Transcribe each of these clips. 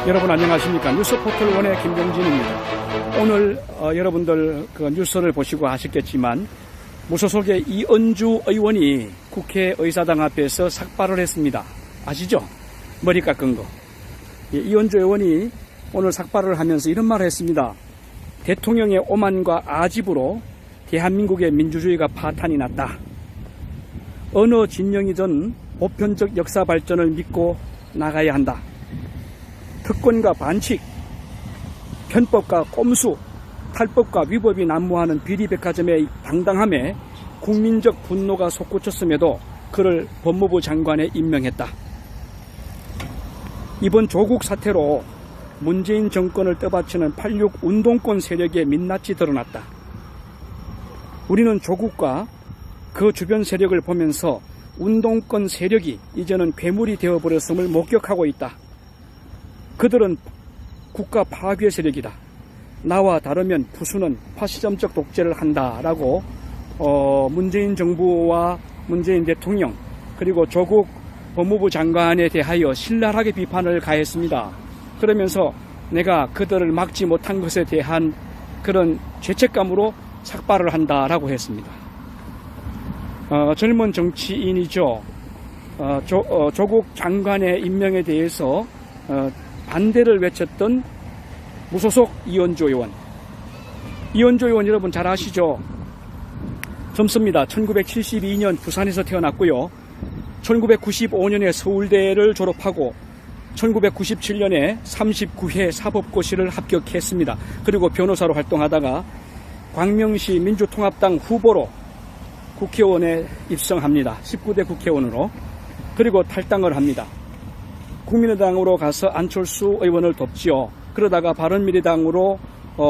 여러분 안녕하십니까. 뉴스포털1의 김병진입니다. 오늘 여러분들 그 뉴스를 보시고 아셨겠지만 무소속의 이은주 의원이 국회의사당 앞에서 삭발을 했습니다. 아시죠? 머리 깎은 거. 이은주 의원이 오늘 삭발을 하면서 이런 말을 했습니다. 대통령의 오만과 아집으로 대한민국의 민주주의가 파탄이 났다. 어느 진영이든 보편적 역사 발전을 믿고 나가야 한다. 특권과 반칙, 편법과 꼼수, 탈법과 위법이 난무하는 비리백화점의 당당함에 국민적 분노가 솟구쳤음에도 그를 법무부 장관에 임명했다. 이번 조국 사태로 문재인 정권을 떠받치는 86 운동권 세력의 민낯이 드러났다. 우리는 조국과 그 주변 세력을 보면서 운동권 세력이 이제는 괴물이 되어버렸음을 목격하고 있다. 그들은 국가 파괴 세력이다. 나와 다르면 부수는 파시즘적 독재를 한다라고 문재인 정부와 문재인 대통령 그리고 조국 법무부 장관에 대하여 신랄하게 비판을 가했습니다. 그러면서 내가 그들을 막지 못한 것에 대한 그런 죄책감으로 삭발을 한다라고 했습니다. 젊은 정치인이죠. 조국 장관의 임명에 대해서 반대를 외쳤던 무소속 이은주 의원. 이은주 의원 여러분 잘 아시죠? 젊습니다. 1972년 부산에서 태어났고요. 1995년에 서울대를 졸업하고 1997년에 39회 사법고시를 합격했습니다. 그리고 변호사로 활동하다가 광명시 민주통합당 후보로 국회의원에 입성합니다. 19대 국회의원으로. 그리고 탈당을 합니다. 국민의당으로 가서 안철수 의원을 돕지요. 그러다가 바른미래당으로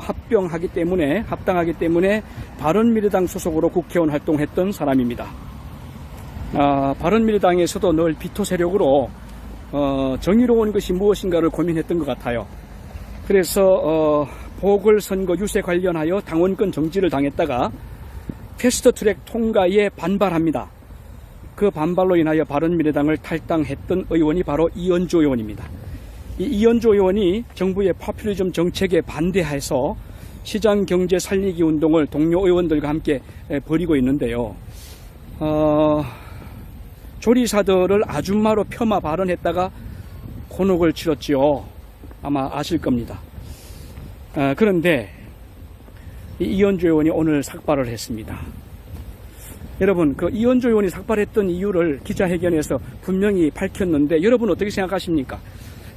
합당하기 때문에 바른미래당 소속으로 국회의원 활동했던 사람입니다. 바른미래당에서도 늘 비토 세력으로 정의로운 것이 무엇인가를 고민했던 것 같아요. 그래서 보궐선거 유세 관련하여 당원권 정지를 당했다가 패스트트랙 통과에 반발합니다. 그 반발로 인하여 바른미래당을 탈당했던 의원이 바로 이은주 의원입니다. 이은주 의원이 정부의 포퓰리즘 정책에 반대해서 시장경제 살리기 운동을 동료 의원들과 함께 벌이고 있는데요. 조리사들을 아줌마로 폄하 발언했다가 곤혹을 치렀지요. 아마 아실 겁니다. 그런데 이은주 의원이 오늘 삭발을 했습니다. 여러분, 그 이은주 의원이 삭발했던 이유를 기자회견에서 분명히 밝혔는데 여러분 어떻게 생각하십니까?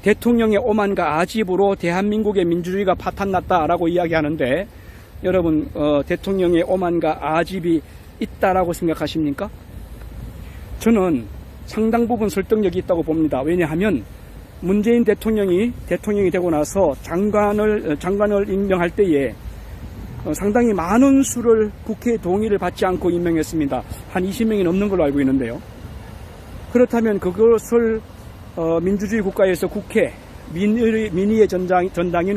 대통령의 오만과 아집으로 대한민국의 민주주의가 파탄났다라고 이야기하는데 여러분 대통령의 오만과 아집이 있다라고 생각하십니까? 저는 상당 부분 설득력이 있다고 봅니다. 왜냐하면 문재인 대통령이 되고 나서 장관을 임명할 때에 상당히 많은 수를 국회의 동의를 받지 않고 임명했습니다. 한 20명이 넘는 걸로 알고 있는데요. 그렇다면 그것을 민주주의 국가에서 국회, 민의의 전당인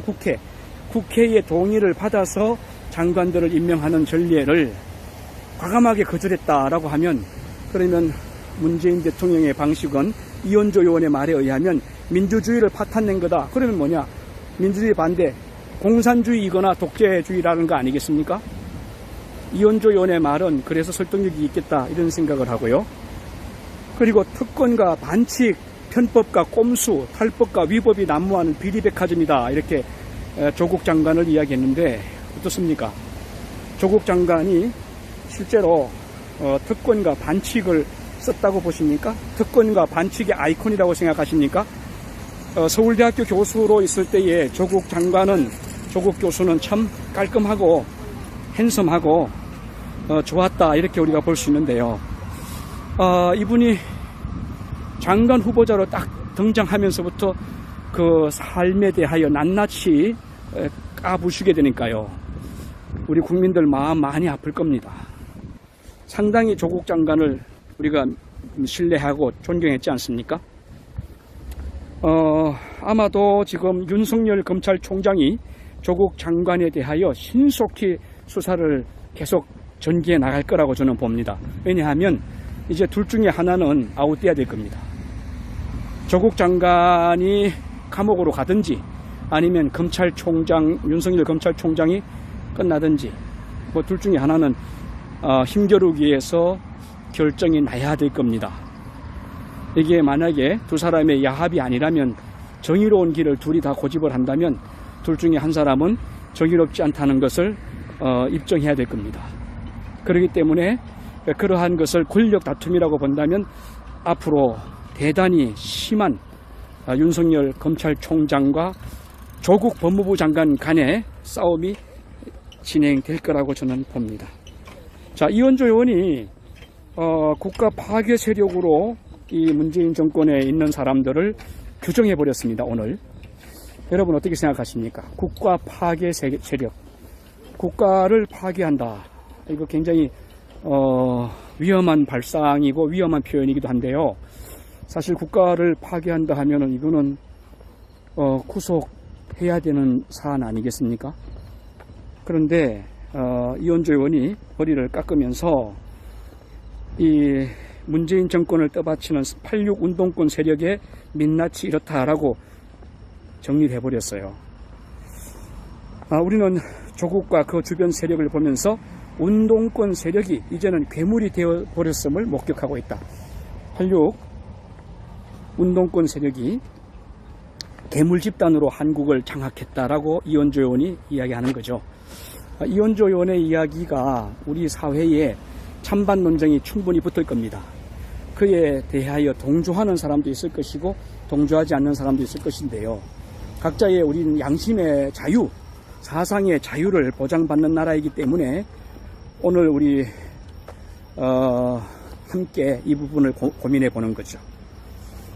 국회의 동의를 받아서 장관들을 임명하는 전례를 과감하게 거절했다라고 하면 그러면 문재인 대통령의 방식은 이은주 의원의 말에 의하면 민주주의를 파탄낸 거다. 그러면 뭐냐? 민주주의 반대. 공산주의이거나 독재주의라는 거 아니겠습니까? 이은주 의원의 말은 그래서 설득력이 있겠다 이런 생각을 하고요. 그리고 특권과 반칙, 편법과 꼼수, 탈법과 위법이 난무하는 비리백화점이다 이렇게 조국 장관을 이야기했는데 어떻습니까? 조국 장관이 실제로 특권과 반칙을 썼다고 보십니까? 특권과 반칙의 아이콘이라고 생각하십니까? 서울대학교 교수로 있을 때에 조국 교수는 참 깔끔하고 핸섬하고 좋았다 이렇게 우리가 볼 수 있는데요. 이분이 장관 후보자로 딱 등장하면서부터 그 삶에 대하여 낱낱이 까부시게 되니까요. 우리 국민들 마음 많이 아플 겁니다. 상당히 조국 장관을 우리가 신뢰하고 존경했지 않습니까? 아마도 지금 윤석열 검찰총장이 조국 장관에 대하여 신속히 수사를 계속 전개해 나갈 거라고 저는 봅니다. 왜냐하면 이제 둘 중에 하나는 아웃돼야 될 겁니다. 조국 장관이 감옥으로 가든지 아니면 검찰총장 윤석열 검찰총장이 끝나든지 뭐 둘 중에 하나는 힘겨루기에서 결정이 나야 될 겁니다. 이게 만약에 두 사람의 야합이 아니라면 정의로운 길을 둘이 다 고집을 한다면 둘 중에 한 사람은 정의롭지 않다는 것을 입증해야 될 겁니다. 그렇기 때문에 그러한 것을 권력 다툼이라고 본다면 앞으로 대단히 심한 윤석열 검찰총장과 조국 법무부 장관 간의 싸움이 진행될 거라고 저는 봅니다. 자, 이원조 의원이 국가 파괴 세력으로 이 문재인 정권에 있는 사람들을 규정해 버렸습니다. 오늘 여러분 어떻게 생각하십니까? 국가 파괴 세력, 국가를 파괴한다. 이거 굉장히 위험한 발상이고 위험한 표현이기도 한데요. 사실 국가를 파괴한다 하면은 이거는 구속해야 되는 사안 아니겠습니까? 그런데 이원조 의원이 머리를 깎으면서 이 문재인 정권을 떠받치는 86 운동권 세력의 민낯이 이렇다라고 정리를 해버렸어요. 우리는 조국과 그 주변 세력을 보면서 운동권 세력이 이제는 괴물이 되어버렸음을 목격하고 있다. 86 운동권 세력이 괴물 집단으로 한국을 장악했다라고 이원조 의원이 이야기하는 거죠. 이원조 의원의 이야기가 우리 사회에 찬반 논쟁이 충분히 붙을 겁니다. 그에 대하여 동조하는 사람도 있을 것이고 동조하지 않는 사람도 있을 것인데요. 각자의 우리는 양심의 자유, 사상의 자유를 보장받는 나라이기 때문에 오늘 우리 함께 이 부분을 고민해 보는 거죠.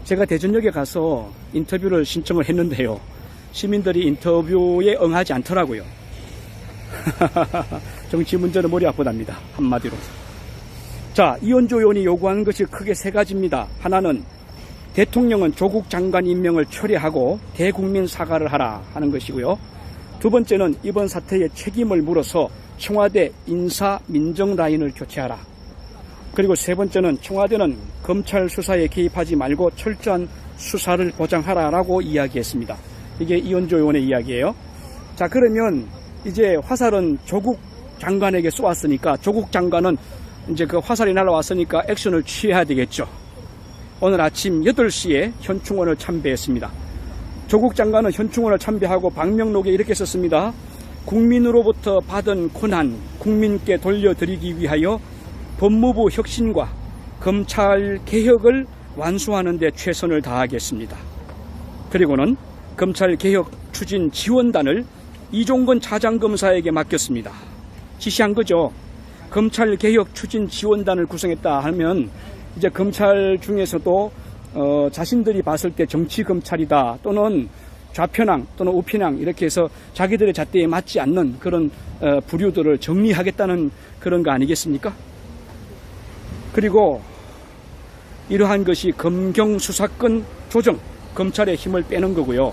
제가 대전역에 가서 인터뷰를 신청을 했는데요. 시민들이 인터뷰에 응하지 않더라고요. 정치 문제는 머리 아프답니다. 한마디로. 자, 이원조 의원이 요구하는 것이 크게 세 가지입니다. 하나는 대통령은 조국 장관 임명을 철회하고 대국민 사과를 하라 하는 것이고요. 두 번째는 이번 사태의 책임을 물어서 청와대 인사 민정 라인을 교체하라. 그리고 세 번째는 청와대는 검찰 수사에 개입하지 말고 철저한 수사를 보장하라라고 이야기했습니다. 이게 이원조 의원의 이야기예요. 자, 그러면 이제 화살은 조국 장관에게 쏘았으니까 조국 장관은 이제 그 화살이 날아왔으니까 액션을 취해야 되겠죠. 오늘 아침 8시에 현충원을 참배했습니다. 조국 장관은 현충원을 참배하고 방명록에 이렇게 썼습니다. 국민으로부터 받은 고난 국민께 돌려드리기 위하여 법무부 혁신과 검찰 개혁을 완수하는 데 최선을 다하겠습니다. 그리고는 검찰 개혁 추진 지원단을 이종건 차장검사에게 맡겼습니다. 지시한 거죠. 검찰 개혁 추진 지원단을 구성했다 하면 이제 검찰 중에서도 자신들이 봤을 때 정치 검찰이다 또는 좌편향 또는 우편향 이렇게 해서 자기들의 잣대에 맞지 않는 그런 부류들을 정리하겠다는 그런 거 아니겠습니까? 그리고 이러한 것이 검경 수사권 조정, 검찰의 힘을 빼는 거고요.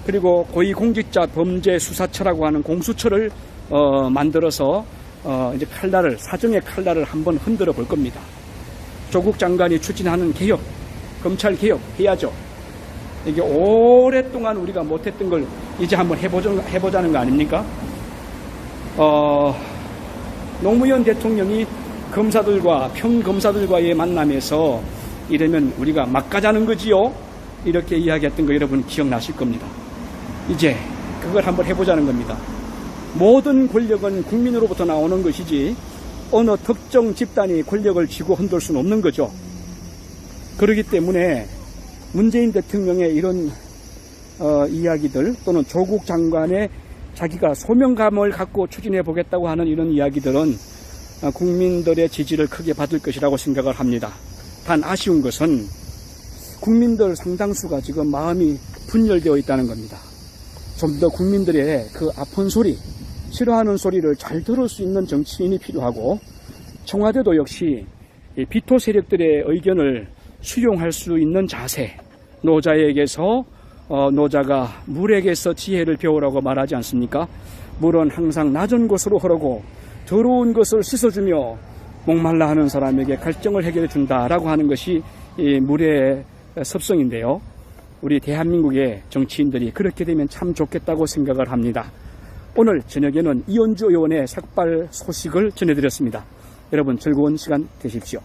그리고 고위공직자 범죄수사처라고 하는 공수처를 만들어서 이제 칼날을, 사정의 칼날을 한번 흔들어 볼 겁니다. 조국 장관이 추진하는 개혁, 검찰 개혁 해야죠. 이게 오랫동안 우리가 못했던 걸 이제 한번 해보자는 거 아닙니까? 노무현 대통령이 검사들과 평검사들과의 만남에서 이러면 우리가 막 가자는 거지요? 이렇게 이야기했던 거 여러분 기억나실 겁니다. 이제 그걸 한번 해보자는 겁니다. 모든 권력은 국민으로부터 나오는 것이지 어느 특정 집단이 권력을 쥐고 흔들 수는 없는 거죠. 그렇기 때문에 문재인 대통령의 이런 이야기들 또는 조국 장관의 자기가 소명감을 갖고 추진해 보겠다고 하는 이런 이야기들은 국민들의 지지를 크게 받을 것이라고 생각을 합니다. 단 아쉬운 것은 국민들 상당수가 지금 마음이 분열되어 있다는 겁니다. 좀 더 국민들의 그 아픈 소리, 싫어하는 소리를 잘 들을 수 있는 정치인이 필요하고 청와대도 역시 비토 세력들의 의견을 수용할 수 있는 자세, 노자에게서 노자가 물에게서 지혜를 배우라고 말하지 않습니까? 물은 항상 낮은 곳으로 흐르고 더러운 것을 씻어주며 목말라 하는 사람에게 갈증을 해결해 준다라고 하는 것이 이 물의 습성인데요. 우리 대한민국의 정치인들이 그렇게 되면 참 좋겠다고 생각을 합니다. 오늘 저녁에는 이현주 의원의 삭발 소식을 전해드렸습니다. 여러분 즐거운 시간 되십시오.